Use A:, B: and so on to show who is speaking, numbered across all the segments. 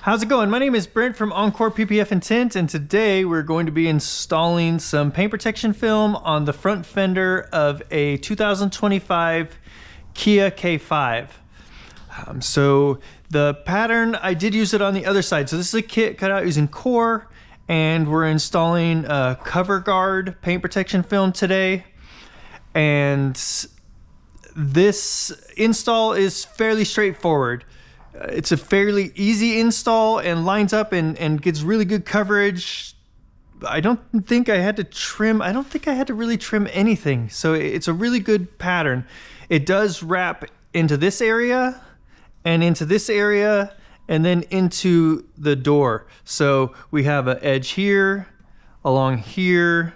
A: How's it going? My name is Brent from Encore PPF and Tint, and today we're going to be installing some paint protection film on the front fender of a 2025 Kia K5. So the pattern, I did use it on the other side. So this is a kit cut out using Core, and we're installing a cover guard paint protection film today. And this install is fairly straightforward. It's a fairly easy install and lines up and gets really good coverage. I don't think I had to trim. I don't think I had to really trim anything. So it's a really good pattern. It does wrap into this area and into this area and then into the door. So we have an edge here, along here,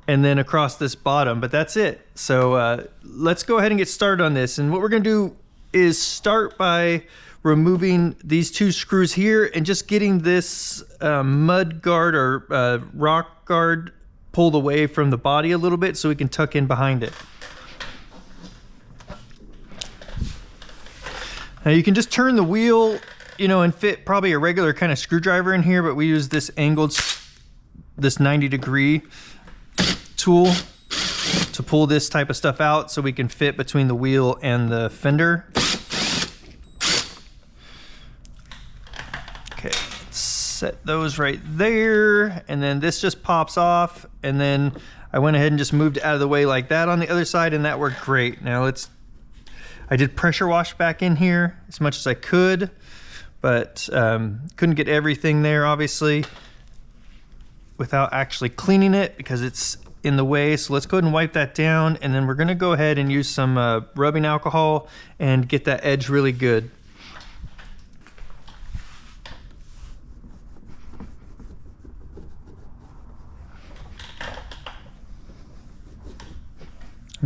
A: and then across this bottom, but that's it. So let's go ahead and get started on this. And what we're gonna do is start by removing these two screws here and just getting this mud guard or rock guard pulled away from the body a little bit so we can tuck in behind it. Now you can just turn the wheel, you know, and fit probably a regular kind of screwdriver in here, but we use this angled, this 90-degree tool to pull this type of stuff out so we can fit between the wheel and the fender. Okay, set those right there, and then this just pops off, and then I went ahead and just moved it out of the way like that on the other side, and that worked great. Now I did pressure wash back in here as much as I could, but couldn't get everything there obviously without actually cleaning it because it's in the way. So let's go ahead and wipe that down, and then we're gonna go ahead and use some rubbing alcohol and get that edge really good.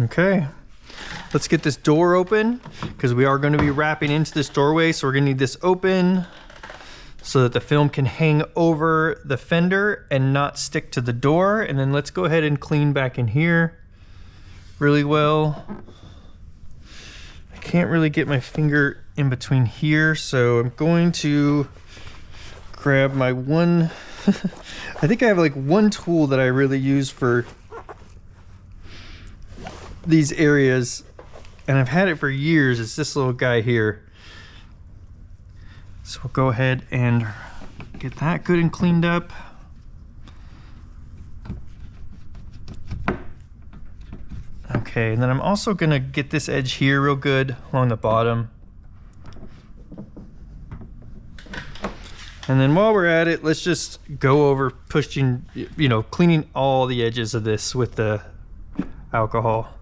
A: Okay, let's get this door open because we are going to be wrapping into this doorway. So we're going to need this open so that the film can hang over the fender and not stick to the door. And then let's go ahead and clean back in here really well. I can't really get my finger in between here, so I'm going to grab my one I think I have like one tool that I really use for these areas, and I've had it for years. It's this little guy here. So we'll go ahead and get that good and cleaned up. Okay, and then I'm also gonna get this edge here real good along the bottom. And then while we're at it, let's just go over pushing, you know, cleaning all the edges of this with the alcohol.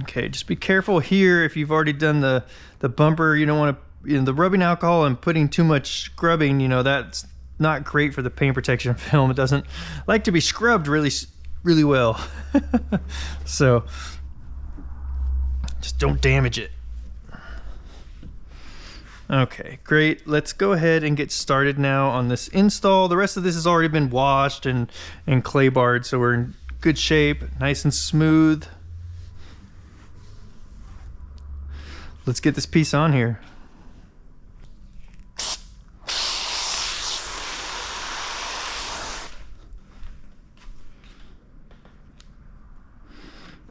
A: Okay, just be careful here if you've already done the bumper. You don't want to, you know, the rubbing alcohol and putting too much scrubbing, you know, that's not great for the paint protection film. It doesn't like to be scrubbed really well. So just don't damage it. Okay, great. Let's go ahead and get started now on this install. The rest of this has already been washed and clay barred, so we're in good shape, nice and smooth. Let's get this piece on here.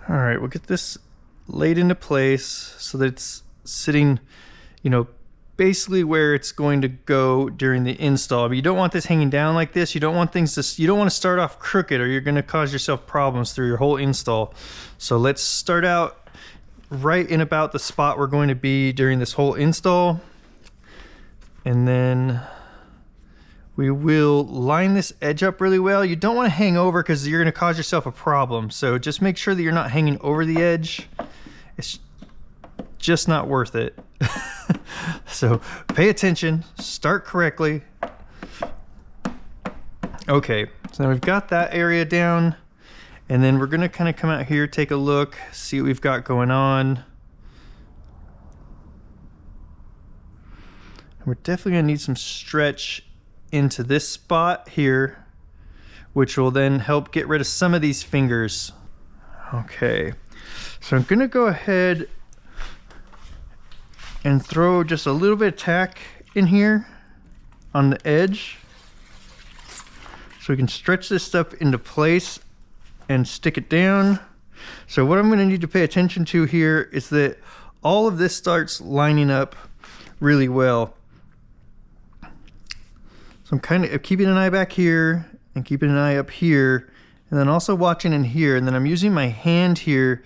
A: All right, we'll get this laid into place so that it's sitting, you know, basically where it's going to go during the install. But you don't want this hanging down like this. You don't want things to, you don't want to start off crooked, or you're going to cause yourself problems through your whole install. So let's start out right in about the spot we're going to be during this whole install, and then we will line this edge up really well. You don't want to hang over because you're going to cause yourself a problem, so just make sure that you're not hanging over the edge. It's just not worth it. So pay attention, start correctly. Okay, so now we've got that area down. And then we're gonna kind of come out here, take a look, see what we've got going on. And we're definitely gonna need some stretch into this spot here which will then help get rid of some of these fingers. Okay, so I'm gonna go ahead and throw just a little bit of tack in here on the edge so we can stretch this stuff into place and stick it down. So what I'm going to need to pay attention to here is that all of this starts lining up really well. So I'm kind of keeping an eye back here and keeping an eye up here, and then also watching in here, and then I'm using my hand here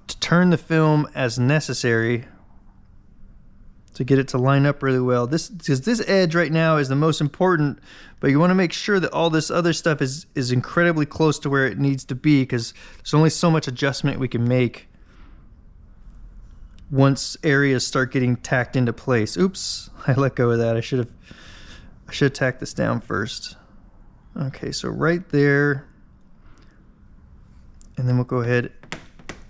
A: to turn the film as necessary to get it to line up really well. Because this edge right now is the most important, but you want to make sure that all this other stuff is incredibly close to where it needs to be, because there's only so much adjustment we can make once areas start getting tacked into place. Oops, I let go of that. I should have tacked this down first. Okay, so right there, and then we'll go ahead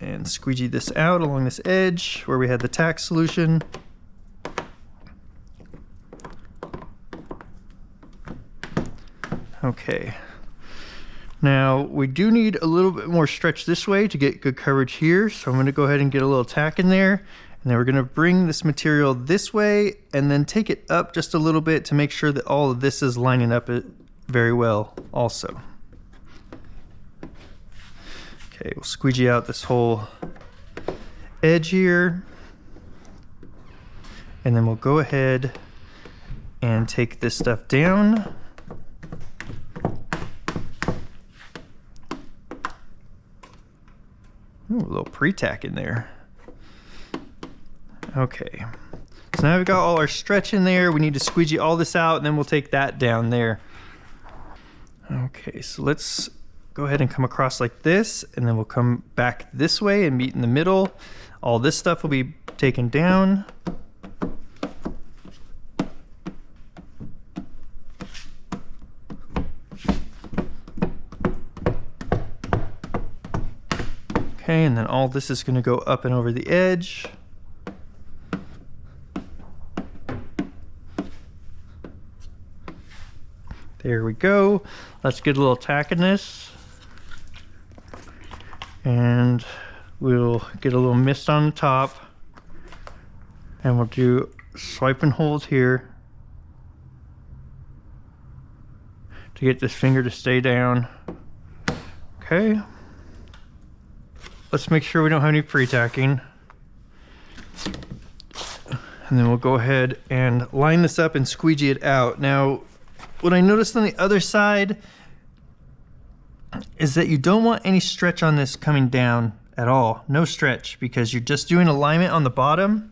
A: and squeegee this out along this edge where we had the tack solution. Okay, now we do need a little bit more stretch this way to get good coverage here, so I'm going to go ahead and get a little tack in there, and then we're going to bring this material this way and then take it up just a little bit to make sure that all of this is lining up very well also. Okay, we'll squeegee out this whole edge here, and then we'll go ahead and take this stuff down. Ooh, a little pre-tack in there. Okay, so now we've got all our stretch in there. We need to squeegee all this out, and then we'll take that down there. Okay, so let's go ahead and come across like this, and then we'll come back this way and meet in the middle. All this stuff will be taken down. Okay, and then all this is going to go up and over the edge. There we go. Let's get a little tack in this. And we'll get a little mist on the top. And we'll do swipe and hold here to get this finger to stay down. Okay. Let's make sure we don't have any pre-tacking. And then we'll go ahead and line this up and squeegee it out. Now, what I noticed on the other side is that you don't want any stretch on this coming down at all. No stretch, because you're just doing alignment on the bottom,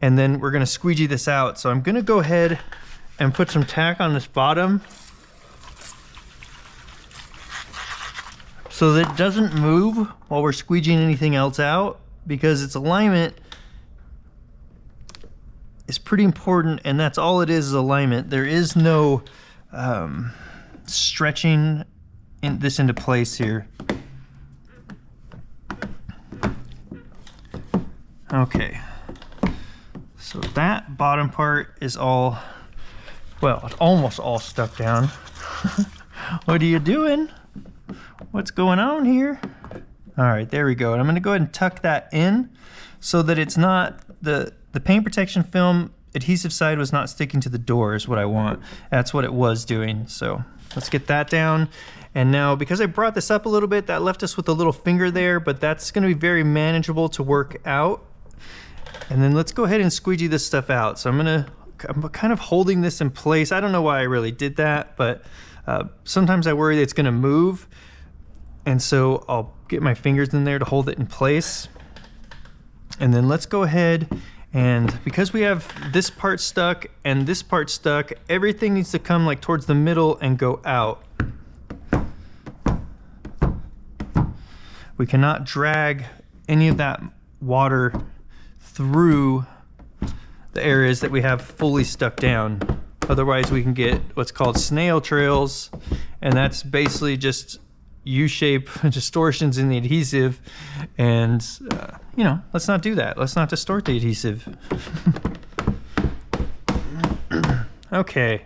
A: and then we're gonna squeegee this out. So I'm gonna go ahead and put some tack on this bottom so that it doesn't move while we're squeegeeing anything else out, because its alignment is pretty important, and that's all it is alignment. There is no stretching this into place here. Okay, so that bottom part is all, well, it's almost all stuck down. What are you doing? What's going on here? All right, there we go. And I'm gonna go ahead and tuck that in so that it's not, the paint protection film adhesive side was not sticking to the door is what I want. That's what it was doing. So let's get that down. And now, because I brought this up a little bit, that left us with a little finger there, but that's gonna be very manageable to work out. And then let's go ahead and squeegee this stuff out. So I'm kind of holding this in place. I don't know why I really did that, but sometimes I worry that it's gonna move. And so I'll get my fingers in there to hold it in place. And then let's go ahead, and because we have this part stuck and this part stuck, everything needs to come like towards the middle and go out. We cannot drag any of that water through the areas that we have fully stuck down. Otherwise we can get what's called snail trails, and that's basically just U-shape distortions in the adhesive, and you know, let's not do that. Let's not distort the adhesive. Okay,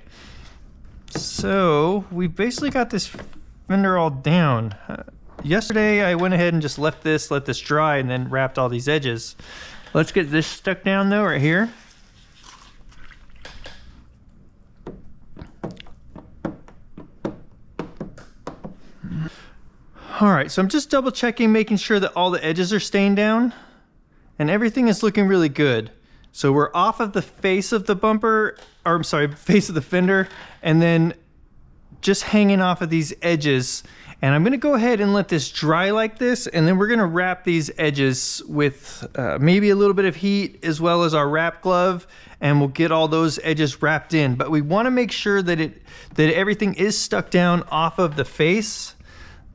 A: So we've basically got this fender all down. Yesterday I went ahead and just let this dry and then wrapped all these edges. Let's get this stuck down though, right here. All right, so I'm just double checking, making sure that all the edges are staying down and everything is looking really good. So we're off of the face of the bumper, or I'm sorry, face of the fender, and then just hanging off of these edges. And I'm gonna go ahead and let this dry like this, and then we're gonna wrap these edges with maybe a little bit of heat as well as our wrap glove, and we'll get all those edges wrapped in. But we wanna make sure that everything is stuck down off of the face.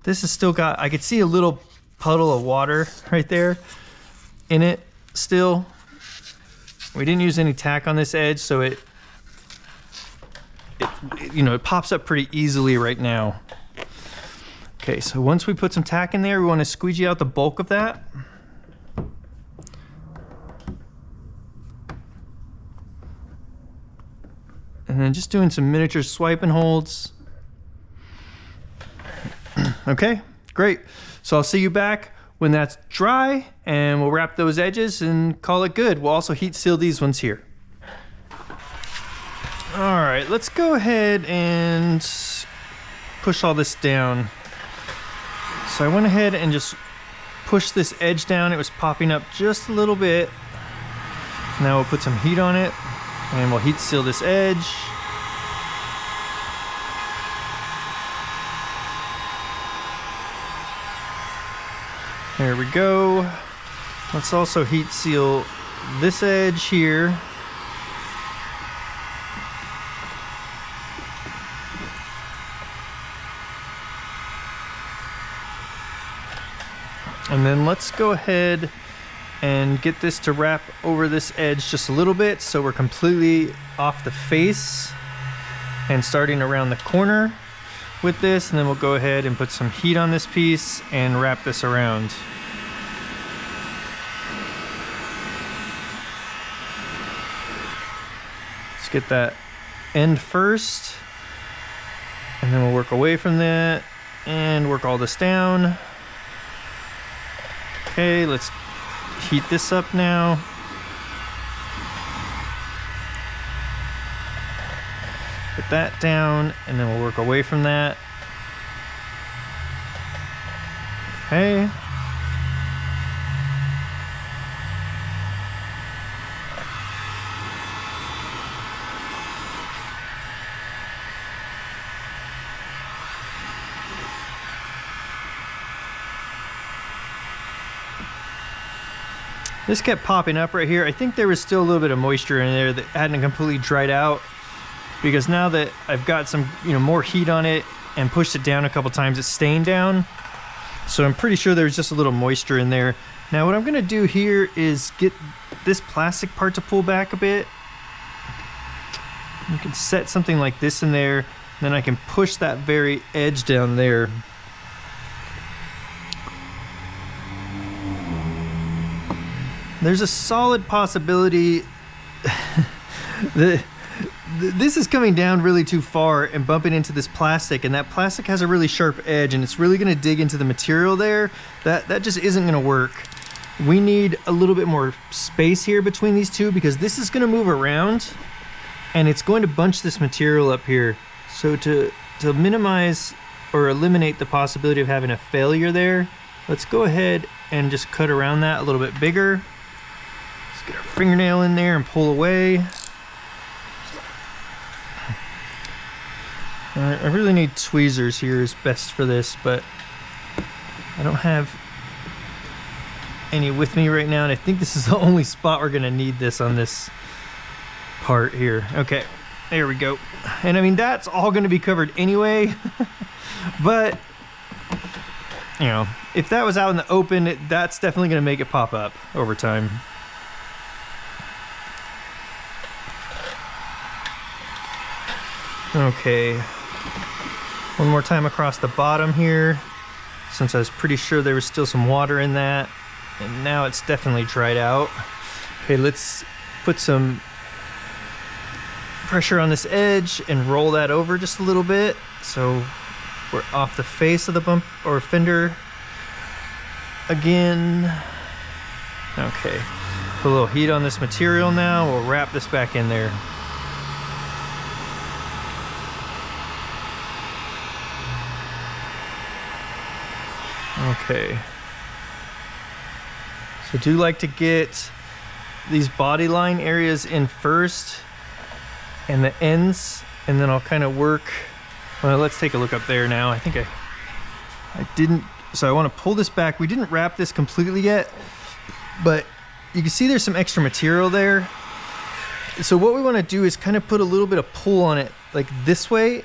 A: This has still got, I could see a little puddle of water right there in it still. We didn't use any tack on this edge, so it pops up pretty easily right now. Okay, so once we put some tack in there, we want to squeegee out the bulk of that. And then just doing some miniature swipe and holds. Okay, great. So I'll see you back when that's dry, and we'll wrap those edges and call it good. We'll also heat seal these ones here. All right, let's go ahead and push all this down. So I went ahead and just pushed this edge down. It was popping up just a little bit. Now we'll put some heat on it and we'll heat seal this edge. There we go. Let's also heat seal this edge here. And then let's go ahead and get this to wrap over this edge just a little bit so we're completely off the face and starting around the corner with this, and then we'll go ahead and put some heat on this piece and wrap this around. Let's get that end first, and then we'll work away from that and work all this down. Okay, let's heat this up now. Put that down, and then we'll work away from that. Okay. This kept popping up right here. I think there was still a little bit of moisture in there that hadn't completely dried out, because now that I've got some, more heat on it and pushed it down a couple times, it's staying down. So I'm pretty sure there's just a little moisture in there. Now what I'm gonna do here is get this plastic part to pull back a bit. You can set something like this in there, and then I can push that very edge down there. There's a solid possibility that this is coming down really too far and bumping into this plastic, and that plastic has a really sharp edge and it's really going to dig into the material there. That just isn't going to work. We need a little bit more space here between these two, because this is going to move around and it's going to bunch this material up here. So to minimize or eliminate the possibility of having a failure there, let's go ahead and just cut around that a little bit bigger. Let's get our fingernail in there and pull away. I really need tweezers here is best for this, but I don't have any with me right now, and I think this is the only spot we're gonna need this on this part here. Okay, there we go. And I mean, that's all gonna be covered anyway, but if that was out in the open, that's definitely gonna make it pop up over time. Okay. One more time across the bottom here, since I was pretty sure there was still some water in that, and now it's definitely dried out. Okay, let's put some pressure on this edge and roll that over just a little bit so we're off the face of the bump or fender again. Okay, put a little heat on this material now. We'll wrap this back in there. Okay, so I do like to get these body line areas in first and the ends, and then I'll kind of work. Well, let's take a look up there now. I think I didn't, so I want to pull this back. We didn't wrap this completely yet, but you can see there's some extra material there. So what we want to do is kind of put a little bit of pull on it like this way,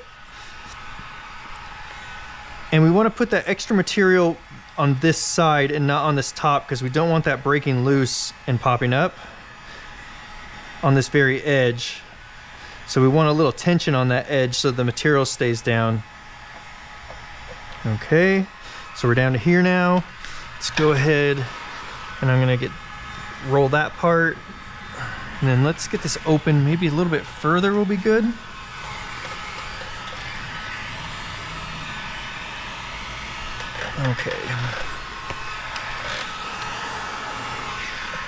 A: and we want to put that extra material on this side and not on this top, because we don't want that breaking loose and popping up on this very edge. So we want a little tension on that edge so the material stays down. Okay, so we're down to here now. Let's go ahead and I'm gonna roll that part, and then let's get this open maybe a little bit further will be good. Okay.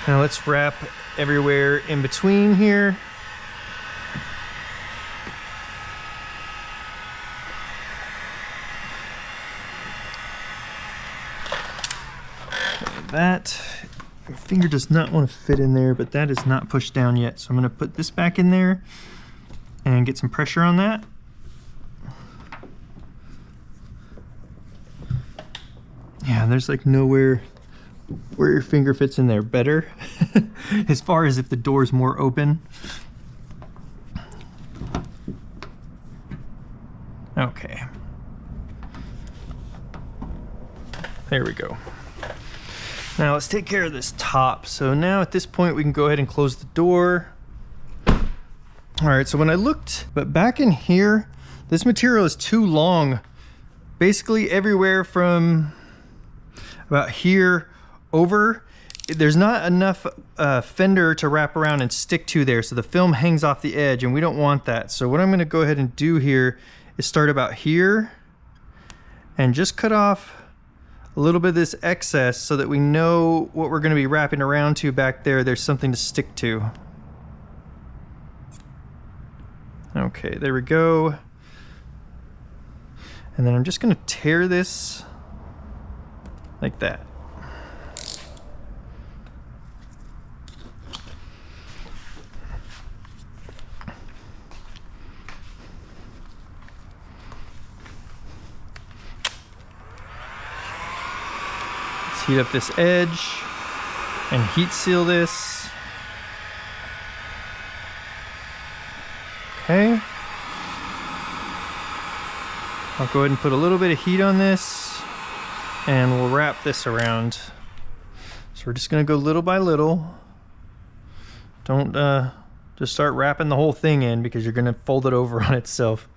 A: Now let's wrap everywhere in between here. That your finger does not want to fit in there, but that is not pushed down yet. So I'm going to put this back in there and get some pressure on that. Yeah, there's like nowhere where your finger fits in there better as far as if the door's more open. Okay. There we go. Now let's take care of this top. So now at this point we can go ahead and close the door. All right, so when I looked, but back in here, this material is too long. Basically everywhere from about here over, there's not enough fender to wrap around and stick to there, so the film hangs off the edge, and we don't want that. So what I'm gonna go ahead and do here is start about here and just cut off a little bit of this excess so that we know what we're gonna be wrapping around to back there. There's something to stick to. Okay, there we go. And then I'm just gonna tear this like that. Let's heat up this edge and heat seal this. Okay. I'll go ahead and put a little bit of heat on this and we'll wrap this around. So we're just gonna go little by little. Don't just start wrapping the whole thing in, because you're gonna fold it over on itself.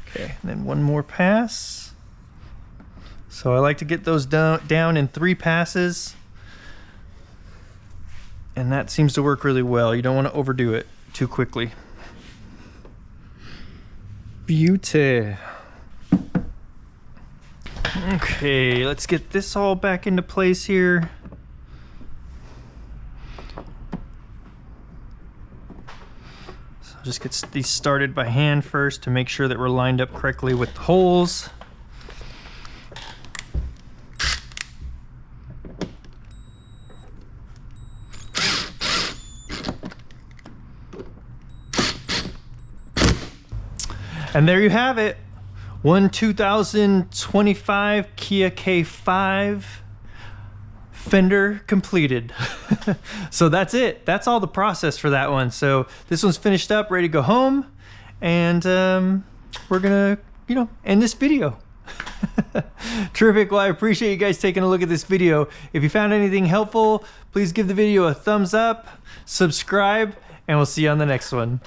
A: Okay, and then one more pass. So I like to get those down in 3 passes, and that seems to work really well. You don't want to overdo it too quickly. Beauty. Okay, let's get this all back into place here. So just get these started by hand first to make sure that we're lined up correctly with the holes. And there you have it. One 2025 Kia K5 Fender completed. So that's it. That's all the process for that one. So this one's finished up, ready to go home. And we're gonna, end this video. Terrific. Well, I appreciate you guys taking a look at this video. If you found anything helpful, please give the video a thumbs up, subscribe, and we'll see you on the next one.